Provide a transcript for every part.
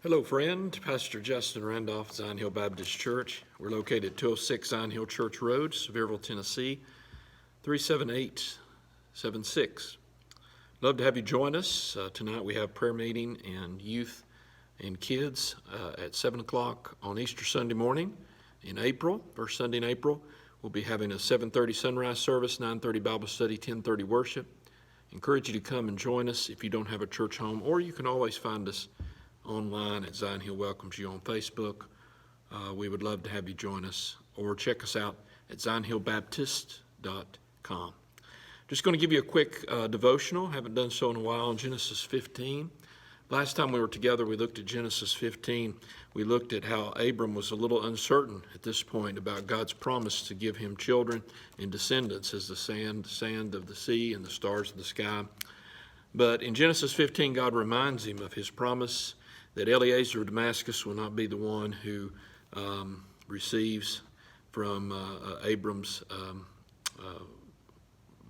Hello, friend. Pastor Justin Randolph, Zion Hill Baptist Church. We're located at 206 Zion Hill Church Road, Sevierville, Tennessee, 37876. Love to have you join us. Tonight we have prayer meeting and youth and kids at 7 o'clock on Easter Sunday morning in April, first Sunday in April. We'll be having a 7:30 sunrise service, 9:30 Bible study, 10:30 worship. Encourage you to come and join us if you don't have a church home, or you can always find us online at Zion Hill Welcomes You on Facebook. We would love to have you join us, or check us out at zionhillbaptist.com. Just going to give you a quick devotional. Haven't done so in a while on Genesis 15. Last time we were together, we looked at Genesis 15. We looked at how Abram was a little uncertain at this point about God's promise to give him children and descendants as the sand of the sea and the stars of the sky. But in Genesis 15, God reminds him of his promise that Eliezer of Damascus will not be the one who receives from Abram's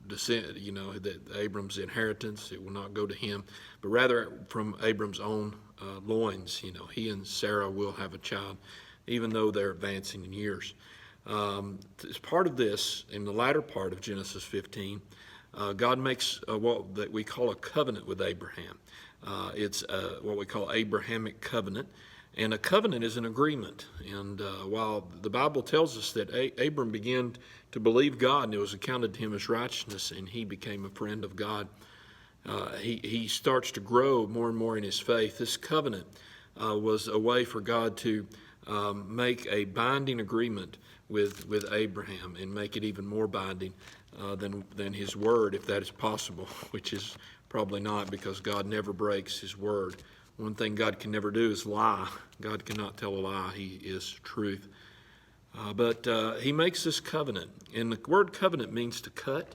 descent, that Abram's inheritance. It will not go to him, but rather from Abram's own loins. He and Sarah will have a child, even though they're advancing in years. As part of this, in the latter part of Genesis 15, God makes what that we call a covenant with Abraham. It's what we call Abrahamic Covenant. And a covenant is an agreement. And while the Bible tells us that Abram began to believe God and it was accounted to him as righteousness and he became a friend of God, he starts to grow more and more in his faith. This covenant was a way for God to make a binding agreement with Abraham and make it even more binding than his word, if that is possible, which is probably not, because God never breaks his word. One thing God can never do is lie. God cannot tell a lie. He is truth. But he makes this covenant. And the word covenant means to cut.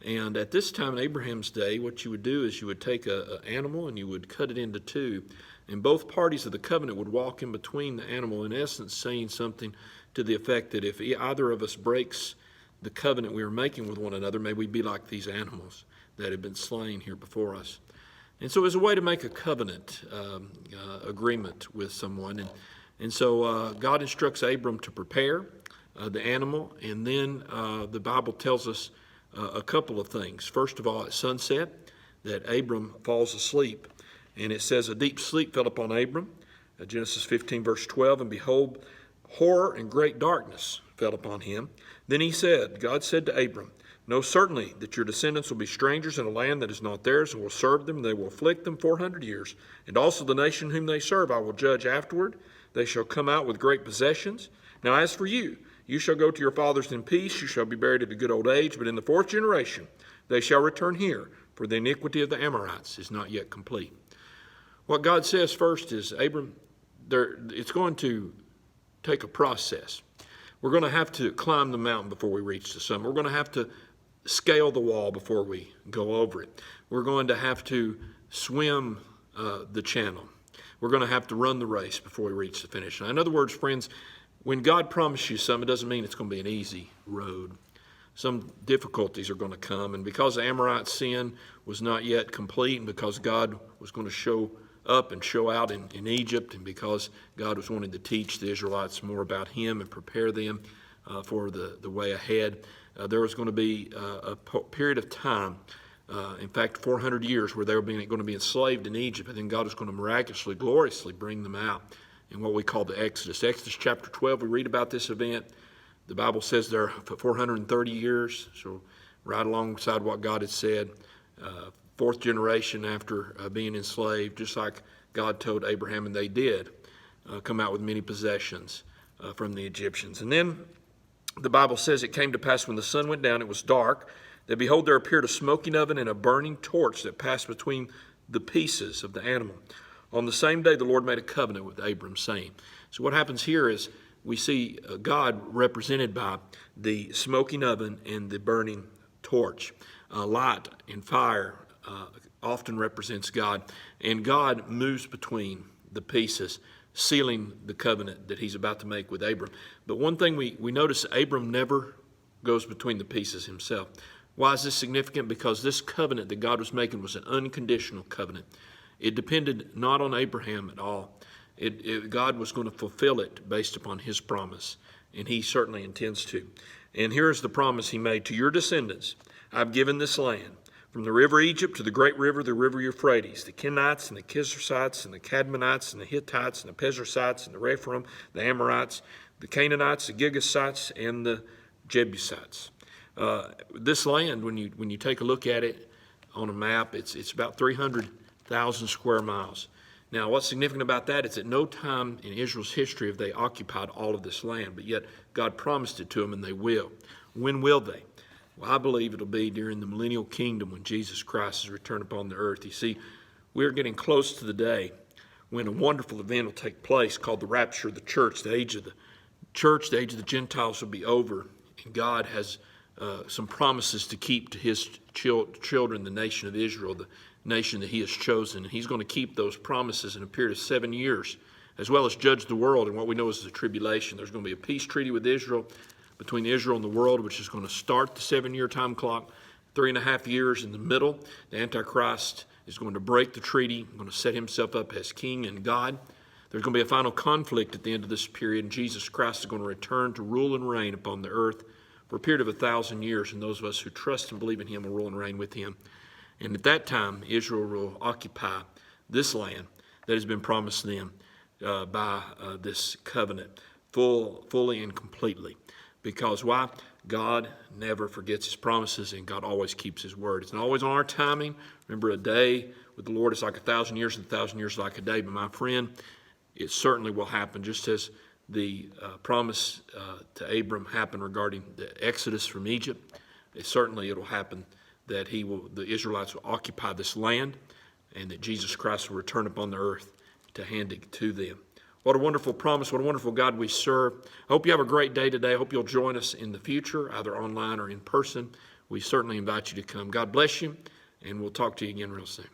And at this time in Abraham's day, what you would do is you would take an animal and you would cut it into two. And both parties of the covenant would walk in between the animal, in essence saying something to the effect that if either of us breaks the covenant we are making with one another, may we be like these animals that have been slain here before us. And so it was a way to make a covenant agreement with someone. And so God instructs Abram to prepare the animal. And then the Bible tells us a couple of things. First of all, at sunset, that Abram falls asleep. And it says, a deep sleep fell upon Abram. Genesis 15, verse 12, and behold, horror and great darkness fell upon him. Then God said to Abram, know certainly that your descendants will be strangers in a land that is not theirs, and will serve them, and they will afflict them 400 years. And also the nation whom they serve I will judge afterward. They shall come out with great possessions. Now as for you, you shall go to your fathers in peace. You shall be buried at a good old age. But in the fourth generation they shall return here, for the iniquity of the Amorites is not yet complete. What God says first is, Abram, it's going to take a process. We're going to have to climb the mountain before we reach the summit. We're going to have to scale the wall before we go over it. We're going to have to swim the channel. We're going to have to run the race before we reach the finish line. In other words, friends, when God promises you something, it doesn't mean it's going to be an easy road. Some difficulties are going to come. And because the Amorite sin was not yet complete, and because God was going to show up and show out in Egypt, and because God was wanting to teach the Israelites more about him and prepare them for the way ahead, there was going to be a period of time, in fact 400 years, where they were going to be enslaved in Egypt, and then God was going to miraculously, gloriously bring them out in what we call the Exodus. Exodus chapter 12, we read about this event. The Bible says there for 430 years, so right alongside what God had said, fourth generation after being enslaved, just like God told Abraham, and they did come out with many possessions from the Egyptians. And then the Bible says it came to pass when the sun went down, it was dark, that behold, there appeared a smoking oven and a burning torch that passed between the pieces of the animal. On the same day, the Lord made a covenant with Abram, saying. So what happens here is we see God represented by the smoking oven and the burning torch. Light and fire often represents God, and God moves between the pieces, sealing the covenant that he's about to make with Abram. But one thing we notice, Abram never goes between the pieces himself. Why is this significant? Because this covenant that God was making was an unconditional covenant. It depended not on Abraham at all. God was going to fulfill it based upon his promise, and he certainly intends to. And here's the promise he made: to your descendants I've given this land, from the river Egypt to the great river, the river Euphrates, the Kenites and the Kizrithites and the Cadmonites and the Hittites and the Perizzites and the Rephaim, the Amorites, the Canaanites, the Girgashites, and the Jebusites. This land, when you take a look at it on a map, it's about 300,000 square miles. Now, what's significant about that is at no time in Israel's history have they occupied all of this land, but yet God promised it to them, and they will. When will they? Well, I believe it'll be during the millennial kingdom when Jesus Christ is returned upon the earth. You see, we're getting close to the day when a wonderful event will take place called the rapture of the church. The age of the church, the age of the Gentiles will be over, and God has some promises to keep to his children, the nation of Israel, the nation that he has chosen. And he's going to keep those promises in a period of 7 years, as well as judge the world in what we know as the tribulation. There's going to be a peace treaty with Israel, between Israel and the world, which is going to start the 7-year time clock. 3.5 years in the middle, the Antichrist is going to break the treaty, going to set himself up as king and God. There's going to be a final conflict at the end of this period, and Jesus Christ is going to return to rule and reign upon the earth for a period of 1,000 years, and those of us who trust and believe in him will rule and reign with him. And at that time, Israel will occupy this land that has been promised them by this covenant, fully and completely. Because why? God never forgets his promises, and God always keeps his word. It's not always on our timing. Remember, a day with the Lord is like 1,000 years, and 1,000 years like a day. But my friend, it certainly will happen, just as the promise to Abram happened regarding the exodus from Egypt. It'll happen that the Israelites will occupy this land, and that Jesus Christ will return upon the earth to hand it to them. What a wonderful promise. What a wonderful God we serve. I hope you have a great day today. I hope you'll join us in the future, either online or in person. We certainly invite you to come. God bless you, and we'll talk to you again real soon.